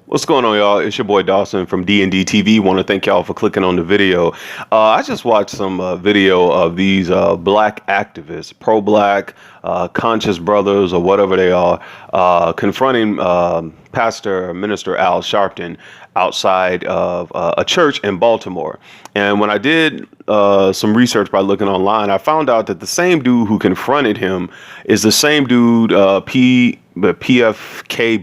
What's going on, y'all? It's your boy Dawson from D&D TV. Want to thank y'all for clicking on the video. I just watched some video of these black activists, pro-black, conscious brothers, or whatever they are, confronting Minister Al Sharpton outside of a church in Baltimore. And when I did some research by looking online, I found out that the same dude who confronted him is the same dude, PFK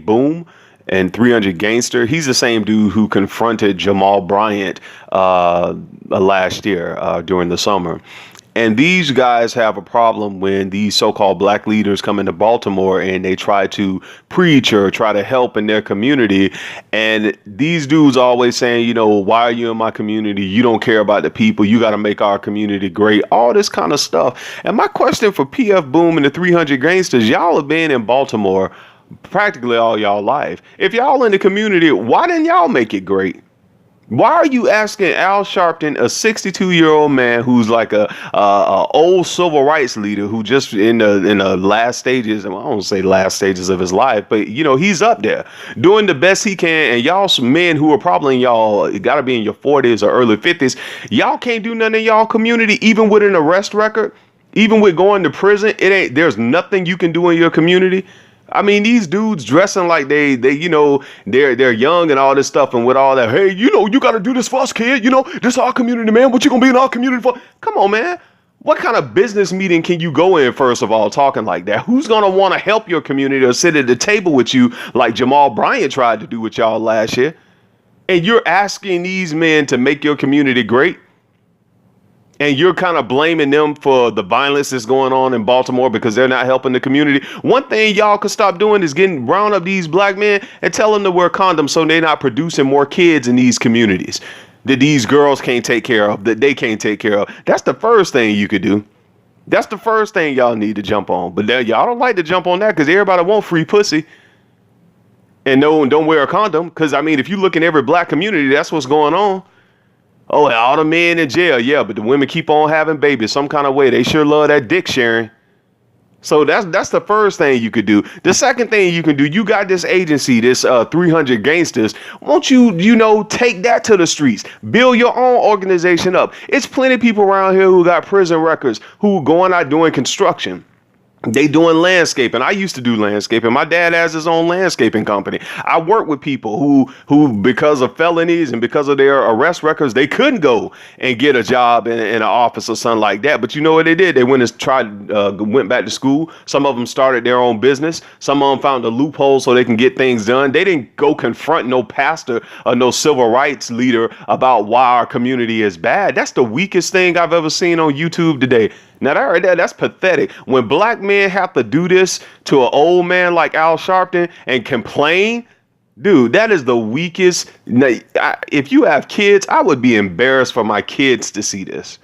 Boom and 300 Gangster. He's the same dude who confronted Jamal Bryant last year during the summer. And these guys have a problem when these so-called black leaders come into Baltimore and they try to preach or try to help in their community. And these dudes always saying, you know, why are you in my community? You don't care about the people. You got to make our community great. All this kind of stuff. And my question for PF Boom and the 300 Gangsters, y'all have been in Baltimore practically all y'all life. If y'all in the community, why didn't y'all make it great? Why are you asking Al Sharpton, a 62-year-old man who's like a old civil rights leader who just in the last stages, well, I don't say last stages of his life, but you know, he's up there doing the best he can, and y'all some men who are probably in y'all gotta be in your 40s or early 50s, y'all can't do nothing in y'all community, even with an arrest record, even with going to prison. There's nothing you can do in your community. I mean, these dudes dressing like they you know, they're young and all this stuff, and with all that, hey, you know, you got to do this for us, kid. You know, this is our community, man. What you gonna be in our community for? Come on, man. What kind of business meeting can you go in, first of all, talking like that? Who's gonna want to help your community or sit at the table with you like Jamal Bryant tried to do with y'all last year? And you're asking these men to make your community great? And you're kind of blaming them for the violence that's going on in Baltimore because they're not helping the community. One thing y'all could stop doing is getting round up these black men and tell them to wear condoms so they're not producing more kids in these communities that these girls can't take care of, that they can't take care of. That's the first thing you could do. That's the first thing y'all need to jump on. But y'all don't like to jump on that because everybody want free pussy. And no, don't wear a condom. Because, I mean, if you look in every black community, that's what's going on. Oh, all the men in jail, yeah, but the women keep on having babies some kind of way. They sure love that dick sharing. So that's the first thing you could do. The second thing you can do, you got this agency, this 300 Gangsters. Won't you know, take that to the streets, build your own organization up. It's plenty of people around here who got prison records, who going out doing construction. They doing landscaping. I used to do landscaping. My dad has his own landscaping company. I work with people who because of felonies and because of their arrest records, they couldn't go and get a job in an office or something like that. But you know what they did? They went back to school. Some of them started their own business. Some of them found a loophole so they can get things done. They didn't go confront no pastor or no civil rights leader about why our community is bad. That's the weakest thing I've ever seen on YouTube today. Now that's pathetic. When black men have to do this to an old man like Al Sharpton and complain, dude, that is the weakest. If you have kids, I would be embarrassed for my kids to see this.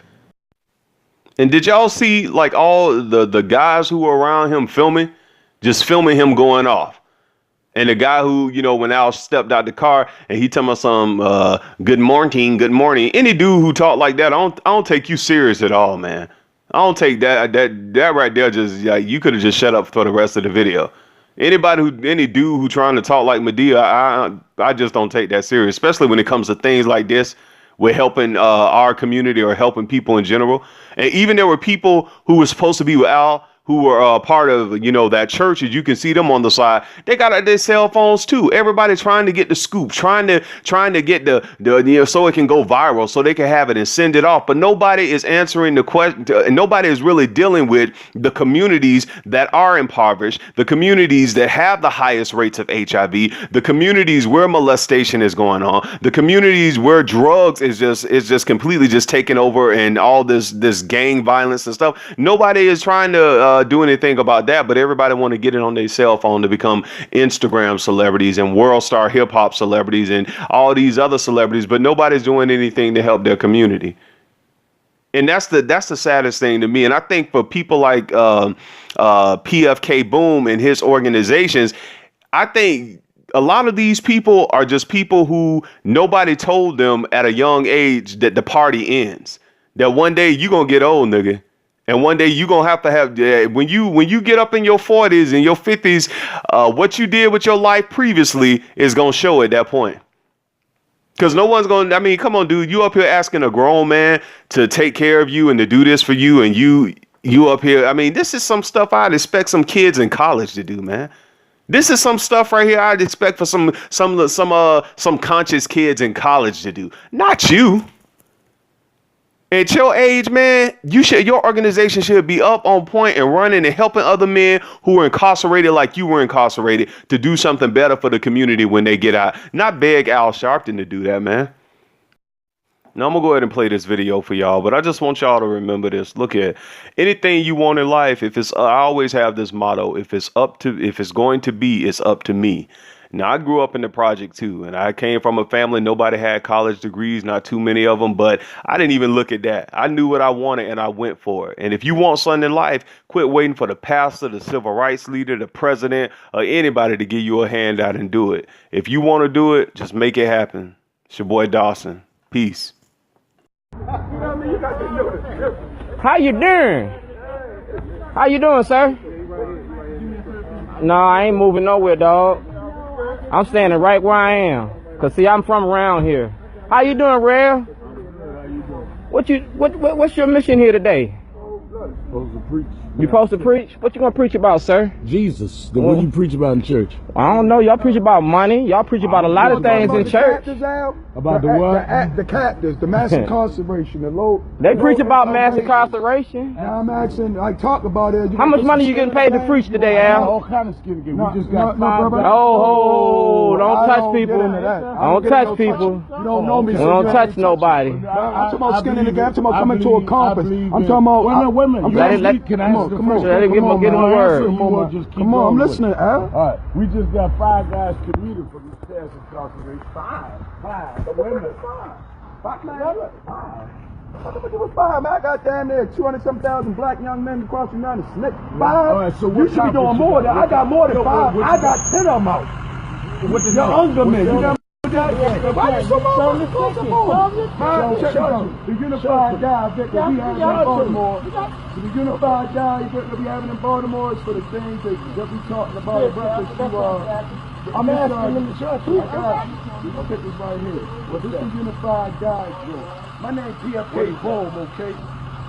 And did y'all see like all the guys who were around him just filming him going off? And the guy who, you know, when Al stepped out the car and he tell me some good morning. Any dude who talk like that, I don't take you serious at all, man. I don't take that right there. Just you could have just shut up for the rest of the video. Any dude who trying to talk like Medea, I just don't take that serious, especially when it comes to things like this. We're helping our community or helping people in general. And even there were people who were supposed to be with Al, who were part of, you know, that church, as you can see them on the side. They got their cell phones too. Everybody trying to get the scoop, trying to get the you know, so it can go viral, so they can have it and send it off. But nobody is answering the question. Nobody is really dealing with the communities that are impoverished, the communities that have the highest rates of HIV, the communities where molestation is going on, the communities where drugs is just completely just taking over, and all this gang violence and stuff. Nobody is trying to do anything about that, but everybody want to get it on their cell phone to become Instagram celebrities and world star hip hop celebrities and all these other celebrities, but nobody's doing anything to help their community. And that's the saddest thing to me. And I think for people like PFK Boom and his organizations, I think a lot of these people are just people who nobody told them at a young age that the party ends, that one day you gonna get old, nigga. And one day you gonna have to have when you get up in your 40s and your 50s, what you did with your life previously is gonna show at that point. Because no one's gonna. I mean, come on, dude. You up here asking a grown man to take care of you and to do this for you, and you up here. I mean, this is some stuff I'd expect some kids in college to do, man. This is some stuff right here I'd expect for some conscious kids in college to do. Not you. At your age, man, your organization should be up on point and running and helping other men who are incarcerated like you were incarcerated to do something better for the community when they get out. Not beg Al Sharpton to do that, man. Now I'm gonna go ahead and play this video for y'all, but I just want y'all to remember this. Look at anything you want in life. If it's, I always have this motto: if it's going to be, it's up to me. Now, I grew up in the project too, and I came from a family, nobody had college degrees, not too many of them, but I didn't even look at that. I knew what I wanted and I went for it. And if you want something in life, quit waiting for the pastor, the civil rights leader, the president, or anybody to give you a handout and do it. If you want to do it, just make it happen. It's your boy Dawson. Peace. How you doing? How you doing, sir? No, I ain't moving nowhere, dog. I'm standing right where I am. Cause see, I'm from around here. How you doing, Rev? What's your mission here today? Supposed to preach. You supposed to preach? What you gonna preach about, sir? Jesus. The one you preach about in church. I don't know. Y'all preach about money. Y'all preach about a lot of things in church. About the what? The captives, the mass incarceration, the low. They preach about mass incarceration. Now I'm asking, like, talk about it. How much money you getting paid to preach today, Al? All kind of skin again. We just got Oh, don't touch people. Don't touch people. You don't know me. Don't touch nobody. I'm talking about skin in the game. I'm talking about coming to a compass. I'm talking about women. Can I ask come on. Let him get in the word. Come on, I'm listening, Al. All right, we just got 5 guys commuted from this past incarceration. Five. The women. Five. Man, I got down there 200-some-thousand black young men across the United States. 5. All right, so you should be doing more than I got more than 5. I got 10 of them out. With the younger men. You got why you so much? The unified guy that we have in Baltimore. The unified guy that we have in Baltimore is for the things that we talking about. I'm asking them to church. I'll take this right here. Well, this is unified guys, bro. My name's PFK Bohm, okay?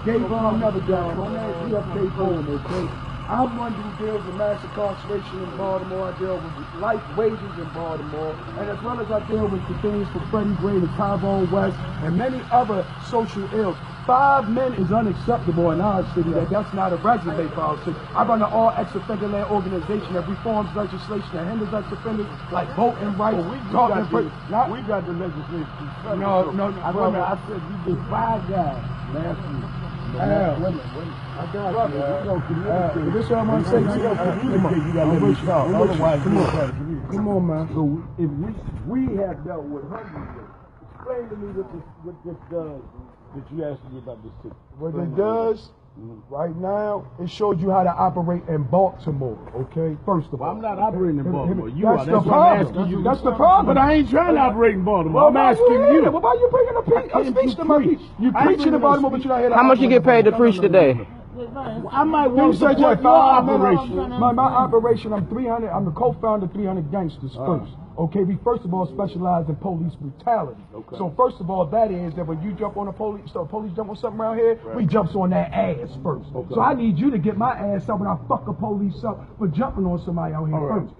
Gave on another guy. My name's PFK Bohm, okay? I'm one who deals with mass incarceration in Baltimore. I deal with life wages in Baltimore. And as well as I deal with the things for Freddie Gray and Tyrone West and many other social ills. 5 men is unacceptable in our city. That's not a resume for our city. I run an all ex-offender led organization that reforms legislation that hinders ex-offenders like voting rights. We got the legislation. No, I said you did 5 guys last week. Women. I got you. We gonna communicate. This is what I'm gonna say. You gotta let me talk. Otherwise, come on, man. So if we have dealt with hundreds of, explain to me what this does that you asked me about this ticket. What it does right now, it shows you how to operate in Baltimore, okay? First of all. I'm not operating in Baltimore. You that's are. the That's why I'm problem. asking you. That's the problem. But I ain't trying to operate in Baltimore. I'm asking you. Well, why you bringing a speech to my people? You preaching in Baltimore, but you're not here to How much you get paid to preach today? I might want to support your operation. My operation, I'm 300. I'm the co-founder of 300 Gangsters first. Okay, we first of all specialize in police brutality. Okay. So first of all, that is that when you jump on a police, so police jump on something around here, we jumps on that ass first. Okay. So I need you to get my ass up when I fuck a police up for jumping on somebody out here first.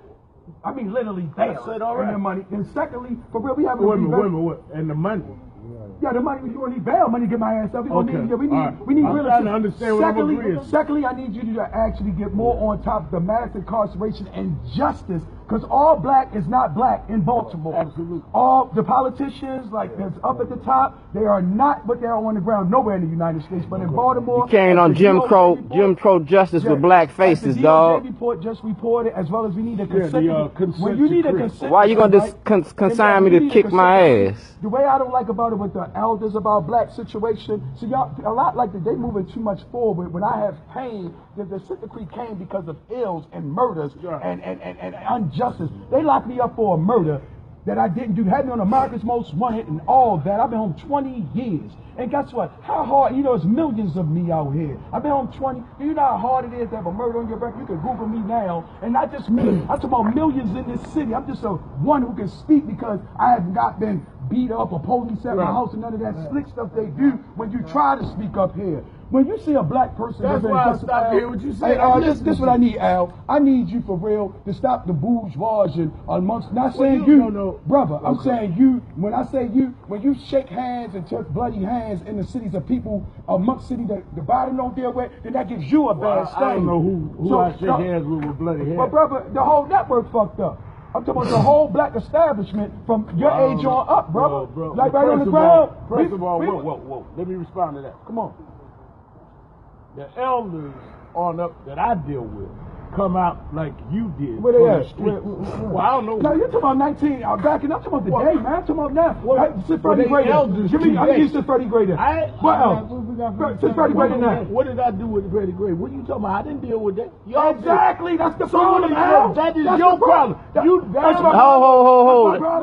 I mean, literally, bail and the money. And secondly, for real, we have women, and the money. Yeah, the money, you don't need bail money to get my ass up. We need I'm real trying to understand what I'm agreeing. Secondly, I need you to actually get more on top of the mass incarceration and justice, because all black is not black in Baltimore. Absolutely. All the politicians, like that's up at the top, they are not what they are on the ground nowhere in the United States, but in Baltimore. You carrying on Jim Crow justice with black faces, dog. The report just reported, as well as we need a consent. When you need a consent. Why are you gonna consign me to kick my ass? The way I don't like about it with the elders about black situation, see y'all a lot like they moving too much forward. When I have pain, the consent decree came because of ills and murders and injustice. They locked me up for a murder. that I didn't do. Had me on America's Most Wanted and all that. I've been home 20 years. And guess what? How hard, you know, it's millions of me out here. I've been home 20. Do you know how hard it is to have a murder on your record? You can Google me now. And not just me. I'm talking about millions in this city. I'm just a one who can speak because I have not been beat up or police at my house and none of that slick stuff they do when you try to speak up here. When you see a black person, that's why I stopped here. What you say? Hey, this what I need, Al. I need you for real to stop the bourgeoisie amongst. Not saying you, brother. I'm saying you. When I say you, when you shake hands and touch bloody hands in the cities of people amongst cities that the body don't deal with, then that gives you a bad stain. I don't know who I shake hands with bloody hands. But brother, the whole network fucked up. I'm talking about the whole black establishment from your age on up, brother. Like right on the ground. First of all, whoa. Let me respond to that. Come on. The elders on up that I deal with come out like you did. Where they at? Well, I don't know. No, you're talking about 19. I'm talking about the day, man. I'm talking about now. Sit 30 grade. Elders. Give me, I used to 30 grade. What else? Sit 30 grade now. What did I do with the 30 grade? What are you talking about? I didn't deal with that. Exactly. That's the problem, Al. That is your problem. That's my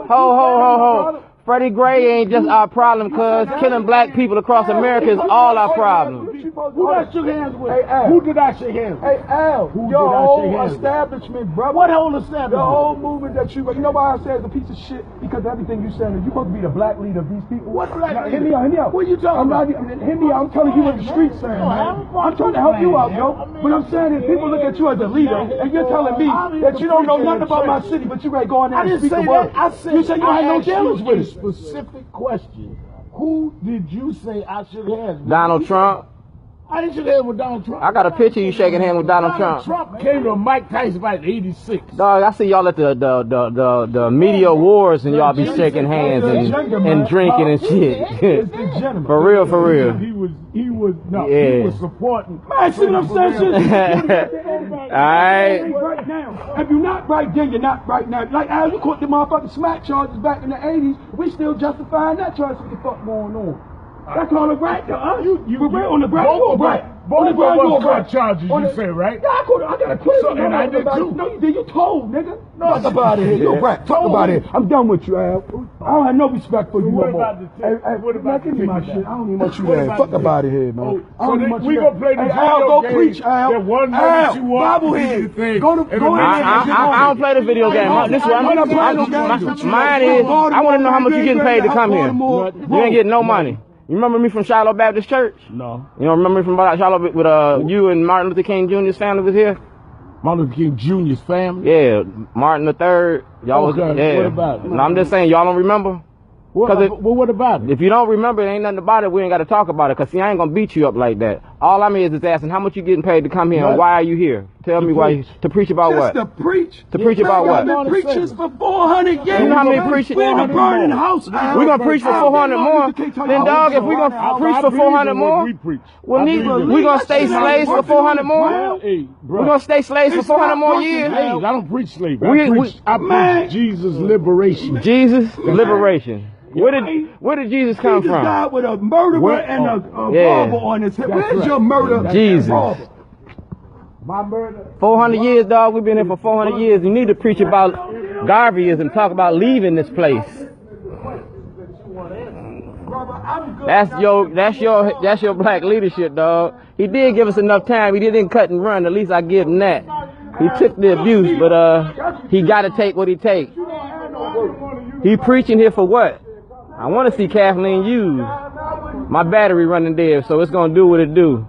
Ho. Freddie Gray ain't just our problem, cuz killing black people across America is all our problem. Who I shook hands with? Hey, Al. Who did I shake hands with? Hey, Al, your whole establishment, brother. What whole establishment? The whole movement that you know why I say it's a piece of shit? Because everything you saying, you're supposed to be the black leader of these people. What black leader? Hear me out. What are you talking about? Hear me out. I'm telling you what the streets saying, man. I'm trying to help you out, yo. But I'm saying is people look at you as a leader, and you're telling me that you don't know nothing about my city, but you ready to go in there and speak a word. You said you had no dealings with it. Specific question. Who did you say I should have? Donald Trump. I didn't shake hands with Donald Trump. I got a picture of you shaking hands with Donald Trump. Trump came to Mike Tyson about in '86. Dog, I see y'all at the media awards and y'all be shaking hands and drinking and shit. For real. He was supporting. Man, see what I'm saying? Alright. Right now. If you're not right then, you're not right now. Like Al, you caught the motherfucking smack charges back in the 80s. We still justifying that charge. What the fuck going on? That's on the ground to us. You on the ground. Both of us got charges, you say, right? Yeah, I got a clip. And I did too. No, you did. You told, nigga. Talk about it here. Yo, Brett, talk about it. I'm done with you, Al. I don't have no respect for you no more. What about give me my shit? I don't even want you there. Fuck about it here, man. We gonna play this Al, go preach, Al. Al, Bobblehead. Go in there. I don't play the video game. This one, mine is, I want to know how much you getting paid to come here. You ain't getting no money. You remember me from Shiloh Baptist Church? No. You don't remember me from Shiloh with you and Martin Luther King Jr.'s family was here? Martin Luther King Jr.'s family? Yeah, Martin III. Y'all was yeah. What about it? No, I'm just saying, y'all don't remember? What about it? If you don't remember, it ain't nothing about it. We ain't got to talk about it. Because, see, I ain't going to beat you up like that. All I'm is asking, how much you getting paid to come here and why are you here? Tell me why. To preach about what? To preach. To preach about what? We've been preachers for 400 years. You know how many preachers? We're in a burning house. We're going to preach for 400 more. Then, dog, if we're going to preach for 400 more, we're going to stay slaves for 400 more? We're going to stay slaves for 400 more years? I don't preach slavery. I preach Jesus' liberation. Jesus' liberation. Where did Jesus come Jesus from? died with a murderer and a barber on his head. Where's your murder? Jesus. My murder. 400 years, dog. We've been here for 400 years. You need to preach about Garveyism, talk about leaving this place. That's your black leadership, dog. He did give us enough time. He didn't cut and run. At least I give him that. He took the abuse, but he got to take what he takes. He preaching here for what? I want to see Kathleen used. My battery running dead, so it's gonna do what it do.